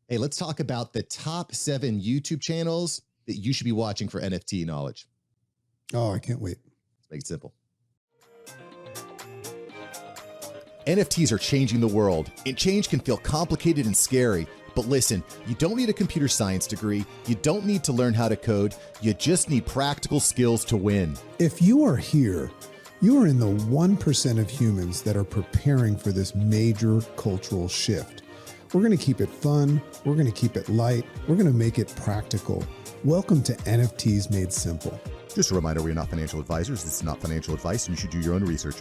Hey, let's talk about the top 7 YouTube channels that you should be watching for NFT knowledge. Oh, I can't wait. Let's make it simple. NFTs are changing the world, and change can feel complicated and scary. But listen, you don't need a computer science degree. You don't need to learn how to code. You just need practical skills to win. If you are here, you are in the 1% of humans that are preparing for this major cultural shift. We're going to keep it fun. We're going to keep it light. We're going to make it practical. Welcome to NFTs Made Simple. Just a reminder, we're not financial advisors. This is not financial advice, and you should do your own research.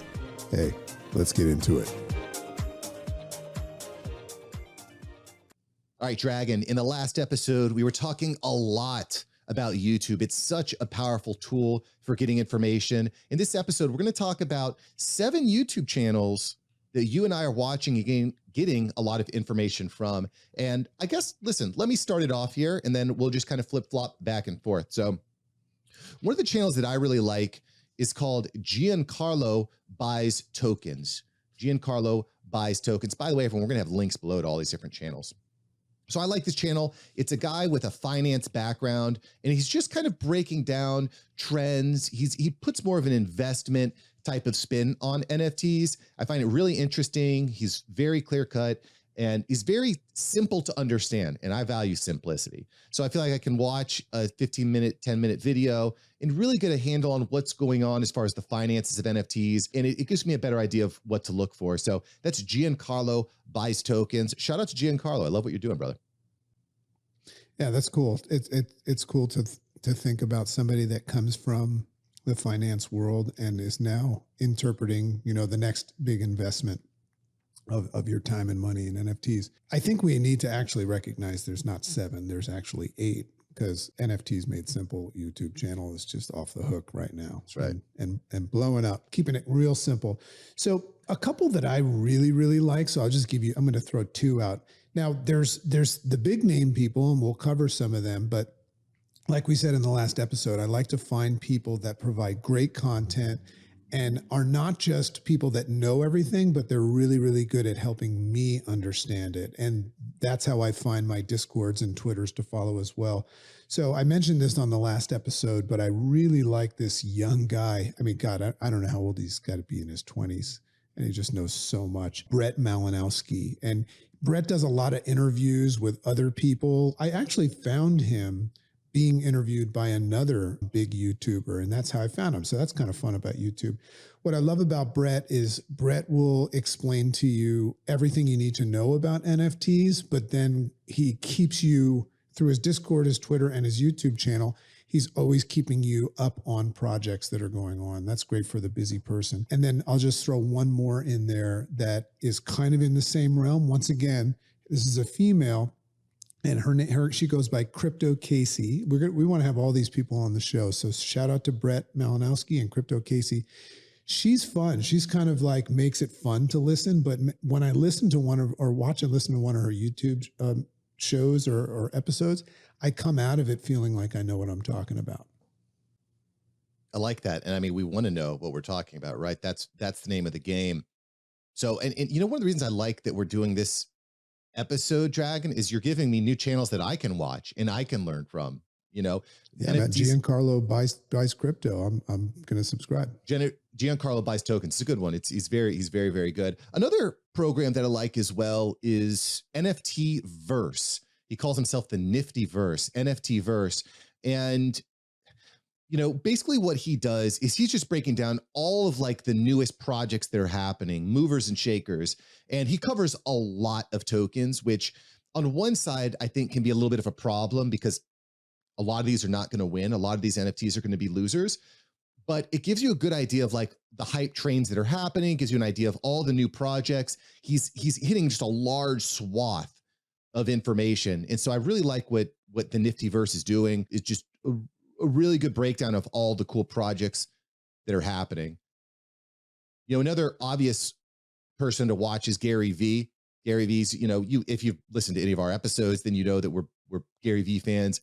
Hey, let's get into it. All right, Dragon, in the last episode, we were talking a lot about YouTube. It's such a powerful tool for getting information. In this episode, we're going to talk about 7 YouTube channels that you and I are watching again, getting a lot of information from. And I guess, listen, let me start it off here, and then we'll just kind of flip-flop back and forth. So one of the channels that I really like is called Giancarlo Buys Tokens. Giancarlo Buys Tokens. By the way, everyone, we're going to have links below to all these different channels. So I like this channel. It's a guy with a finance background, and he's just kind of breaking down trends. He puts more of an investment type of spin on NFTs. I find it really interesting. He's very clear cut, and he's very simple to understand, and I value simplicity. So I feel like I can watch a 15-minute, 10-minute video and really get a handle on what's going on as far as the finances of NFTs, and it gives me a better idea of what to look for. So that's Giancarlo Buys Tokens. Shout out to Giancarlo. I love what you're doing, brother. Yeah, that's cool. It's cool to think about somebody that comes from the finance world and is now interpreting, the next big investment of your time and money in NFTs. I think we need to actually recognize there's not 7, there's actually 8, because NFTs Made Simple YouTube channel is just off the hook right now. That's right. And blowing up, keeping it real simple. So a couple that I really, really like, so I'm going to throw 2 out. Now there's the big name people, and we'll cover some of them, but like we said in the last episode, I like to find people that provide great content and are not just people that know everything, but they're really, really good at helping me understand it. And that's how I find my Discords and Twitters to follow as well. So I mentioned this on the last episode, but I really like this young guy. I mean, God, I don't know how old he's got to be, in his 20s. And he just knows so much. Brett Malinowski. And Brett does a lot of interviews with other people. I actually found him being interviewed by another big YouTuber, and that's how I found him. So that's kind of fun about YouTube. What I love about Brett is Brett will explain to you everything you need to know about NFTs, but then he keeps you, through his Discord, his Twitter, and his YouTube channel, he's always keeping you up on projects that are going on. That's great for the busy person. And then I'll just throw one more in there that is kind of in the same realm. Once again, this is a female, and she goes by Crypto Casey. We want to have all these people on the show. So shout out to Brett Malinowski and Crypto Casey. She's fun. She's kind of like makes it fun to listen. But when I listen to listen to one of her YouTube shows or episodes, I come out of it feeling like I know what I'm talking about. I like that. And I mean, we want to know what we're talking about, right? That's the name of the game. So, and one of the reasons I like that we're doing this episode, Dragon, is you're giving me new channels that I can watch and I can learn from, Yeah, that Giancarlo buys crypto. I'm going to subscribe. Giancarlo Buys Tokens. It's a good one. He's very, very good. Another program that I like as well is NFT Verse. He calls himself the NFT Verse, NFT Verse. And basically what he does is he's just breaking down all of like the newest projects that are happening, movers and shakers. And he covers a lot of tokens, which on one side, I think can be a little bit of a problem because a lot of these are not going to win. A lot of these NFTs are going to be losers, but it gives you a good idea of like the hype trains that are happening, gives you an idea of all the new projects. He's hitting just a large swath of information. And so I really like what the NFT Verse is doing. It's just a really good breakdown of all the cool projects that are happening. Another obvious person to watch is Garyvee. Garyvee's, if you've listened to any of our episodes, then you know that we're Garyvee fans.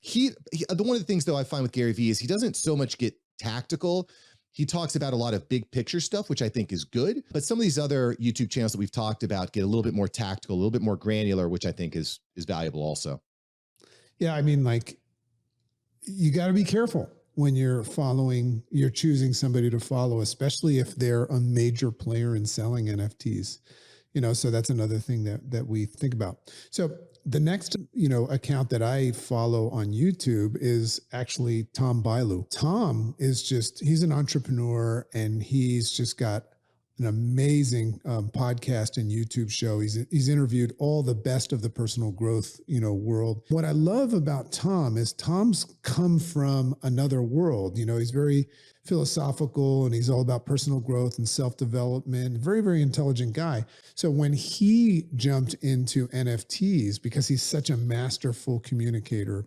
One of the things though I find with Garyvee is he doesn't so much get tactical He talks about a lot of big picture stuff, which I think is good. But some of these other YouTube channels that we've talked about get a little bit more tactical, a little bit more granular, which I think is valuable also. Yeah, I mean, like, you got to be careful when you're choosing somebody to follow, especially if they're a major player in selling NFTs. So that's another thing that we think about. So the next, account that I follow on YouTube is actually Tom Bilyeu. Tom he's an entrepreneur, and he's just got an amazing podcast and YouTube show. He's interviewed all the best of the personal growth, world. What I love about Tom is Tom's come from another world. He's very philosophical, and he's all about personal growth and self-development. Very, very intelligent guy. So when he jumped into NFTs, because he's such a masterful communicator,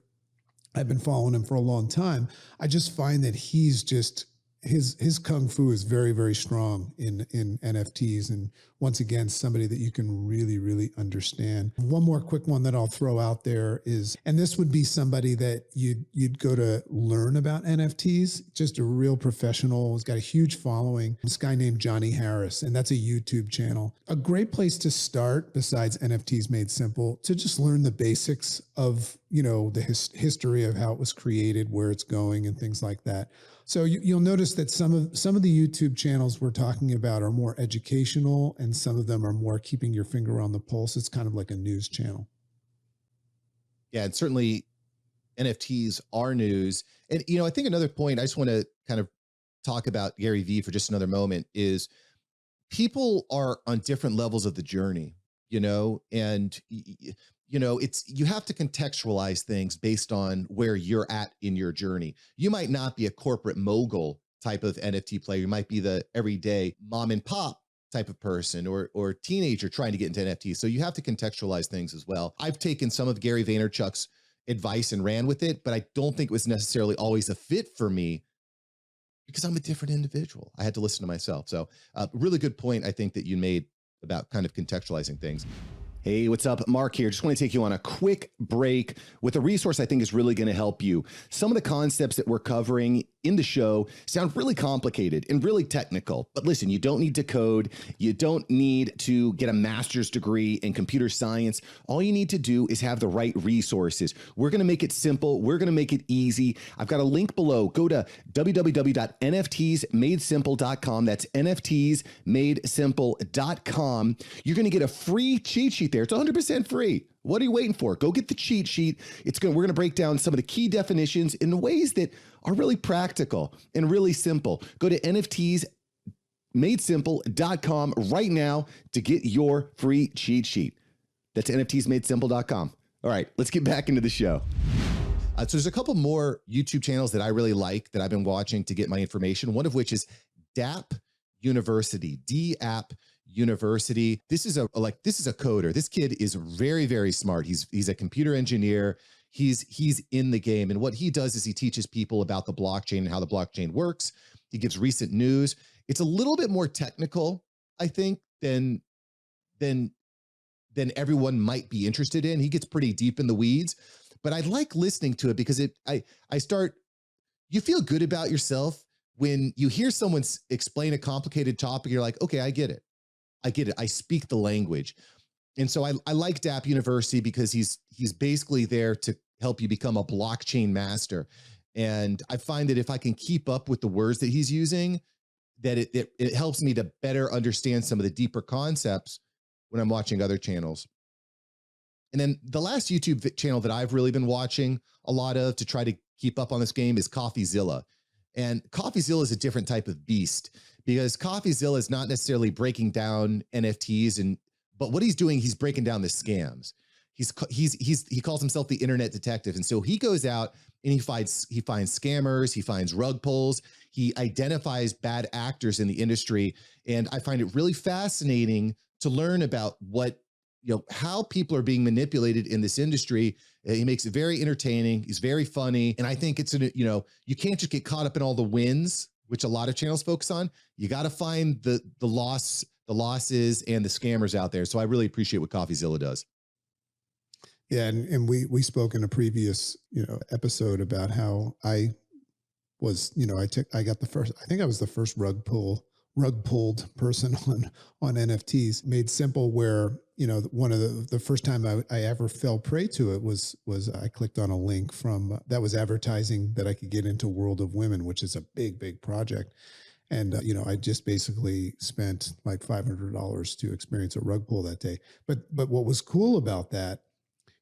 I've been following him for a long time. I just find that he's just his kung fu is very, very strong in NFTs. And once again, somebody that you can really, really understand. One more quick one that I'll throw out there is, and this would be somebody that you'd go to learn about NFTs, just a real professional. He's got a huge following. This guy named Johnny Harris, and that's a YouTube channel. A great place to start, besides NFTs Made Simple, to just learn the basics of, the history of how it was created, where it's going, and things like that. So you'll notice that some of the YouTube channels we're talking about are more educational, and some of them are more keeping your finger on the pulse. It's kind of like a news channel. Yeah, and certainly NFTs are news. And, I think another point I just want to kind of talk about Garyvee for just another moment is people are on different levels of the journey, and you have to contextualize things based on where you're at in your journey. You might not be a corporate mogul type of NFT player. You might be the everyday mom and pop type of person, or teenager trying to get into NFTs. So you have to contextualize things as well. I've taken some of Gary Vaynerchuk's advice and ran with it, but I don't think it was necessarily always a fit for me because I'm a different individual. I had to listen to myself. So really good point, I think, that you made about kind of contextualizing things. Hey, what's up? Mark here. Just want to take you on a quick break with a resource I think is really going to help you. Some of the concepts that we're covering in the show sound really complicated and really technical, but listen, you don't need to code. You don't need to get a master's degree in computer science. All you need to do is have the right resources. We're going to make it simple. We're going to make it easy. I've got a link below. Go to www.nftsmadesimple.com. That's nftsmadesimple.com. You're going to get a free cheat sheet there. It's 100% free. What are you waiting for? Go get the cheat sheet. We're going to break down some of the key definitions in ways that are really practical and really simple. Go to nftsmadesimple.com right now to get your free cheat sheet. That's nftsmadesimple.com. All right, let's get back into the show. So there's a couple more YouTube channels that I really like that I've been watching to get my information. One of which is Dapp University, Dapp University. This is a coder. This kid is very, very smart. He's a computer engineer. He's in the game. And what he does is he teaches people about the blockchain and how the blockchain works. He gives recent news. It's a little bit more technical, I think, than everyone might be interested in. He gets pretty deep in the weeds, but I like listening to it because you feel good about yourself when you hear someone explain a complicated topic. You're like, okay, I get it. I speak the language. And so I like Dapp University because he's basically there to help you become a blockchain master. And I find that if I can keep up with the words that he's using, that it helps me to better understand some of the deeper concepts when I'm watching other channels. And then the last YouTube channel that I've really been watching a lot of to try to keep up on this game is Coffeezilla. And Coffeezilla is a different type of beast because Coffeezilla is not necessarily breaking down NFTs, but what he's doing, he's breaking down the scams. He calls himself the internet detective. And so he goes out and he finds scammers, he finds rug pulls, he identifies bad actors in the industry. And I find it really fascinating to learn about how people are being manipulated in this industry. He makes it very entertaining. He's very funny. And I think you can't just get caught up in all the wins, which a lot of channels focus on. You got to find the losses and the scammers out there. So I really appreciate what Coffeezilla does. Yeah. And we spoke in a previous, episode about how I was, I got the first, I think I was the first rug pulled person on NFTs. Made simple where, one of the first time I ever fell prey to it was I clicked on a link from that was advertising that I could get into World of Women, which is a big project. And, I just basically spent like $500 to experience a rug pull that day. But what was cool about that,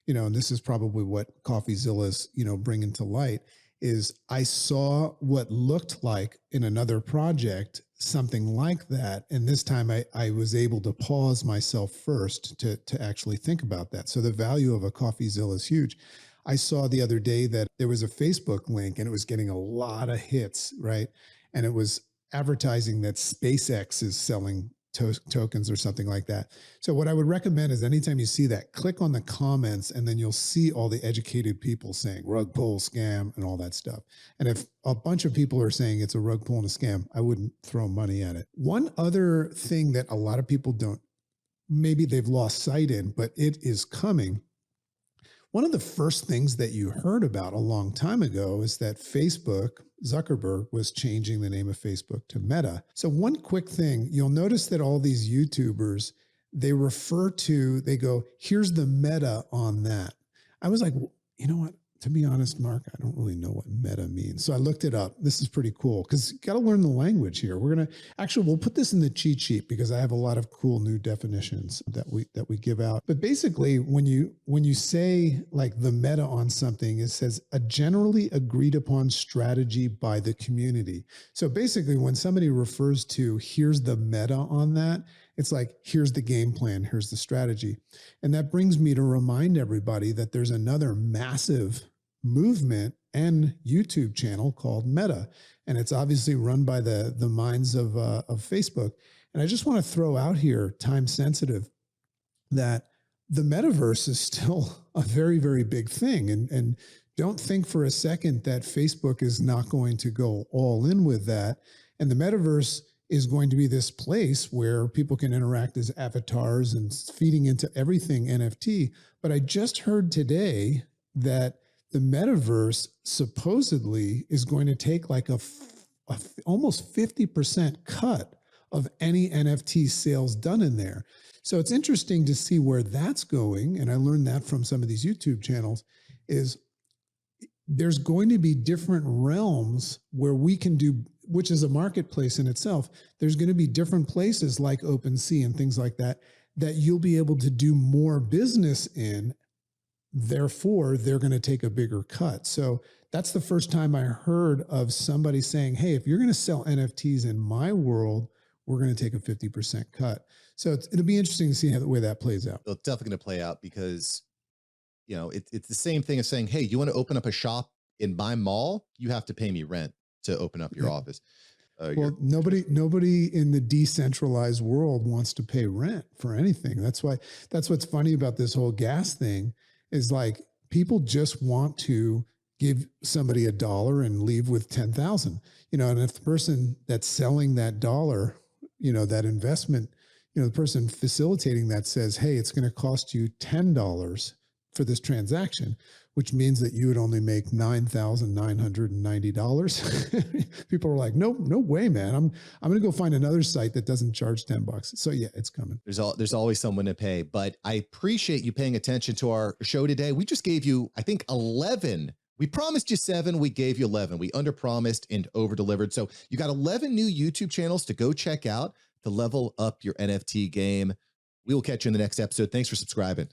and this is probably what Coffeezilla's, bringing to light, is I saw what looked like in another project, something like that. And this time I was able to pause myself first to actually think about that. So the value of a Coffeezilla is huge. I saw the other day that there was a Facebook link and it was getting a lot of hits, right? And it was advertising that SpaceX is selling tokens or something like that. So what I would recommend is anytime you see that, click on the comments and then you'll see all the educated people saying rug pull scam and all that stuff. And if a bunch of people are saying it's a rug pull and a scam, I wouldn't throw money at it. One other thing that a lot of people don't, maybe they've lost sight in, but it is coming. One of the first things that you heard about a long time ago is that Zuckerberg was changing the name of Facebook to Meta. So one quick thing, you'll notice that all these YouTubers, they go, here's the meta on that. I was like, you know what? To be honest, Mark, I don't really know what meta means. So I looked it up. This is pretty cool because you got to learn the language here. We'll put this in the cheat sheet because I have a lot of cool new definitions that we give out. But basically, when you say like the meta on something, it says a generally agreed upon strategy by the community. So basically, when somebody refers to here's the meta on that, it's like, here's the game plan, here's the strategy. And that brings me to remind everybody that there's another massive movement and YouTube channel called Meta. And it's obviously run by the minds of Facebook. And I just want to throw out here, time sensitive, that the Metaverse is still a very, very big thing. And don't think for a second that Facebook is not going to go all in with that. And the Metaverse is going to be this place where people can interact as avatars and feeding into everything NFT. But I just heard today that the Metaverse supposedly is going to take like a almost 50% cut of any NFT sales done in there. So it's interesting to see where that's going. And I learned that from some of these YouTube channels is there's going to be different realms where we can do, which is a marketplace in itself. There's going to be different places like OpenSea and things like that, that you'll be able to do more business in. Therefore, they're going to take a bigger cut. So that's the first time I heard of somebody saying, hey, if you're going to sell NFTs in my world, we're going to take a 50% cut. So it'll be interesting to see how the way that plays out. It's definitely going to play out because, it's the same thing as saying, hey, you want to open up a shop in my mall? You have to pay me rent to open up your office. Well, nobody in the decentralized world wants to pay rent for anything. That's what's funny about this whole gas thing is like people just want to give somebody $1 and leave with 10,000, and if the person that's selling that dollar, that investment, the person facilitating that says, hey, it's going to cost you $10 for this transaction, which means that you would only make $9,990. People are like, no way, man. I'm going to go find another site that doesn't charge $10. So yeah, it's coming. There's always someone to pay, but I appreciate you paying attention to our show today. We just gave you, I think, 11. We promised you 7. We gave you 11. We underpromised and over-delivered. So you got 11 new YouTube channels to go check out to level up your NFT game. We will catch you in the next episode. Thanks for subscribing.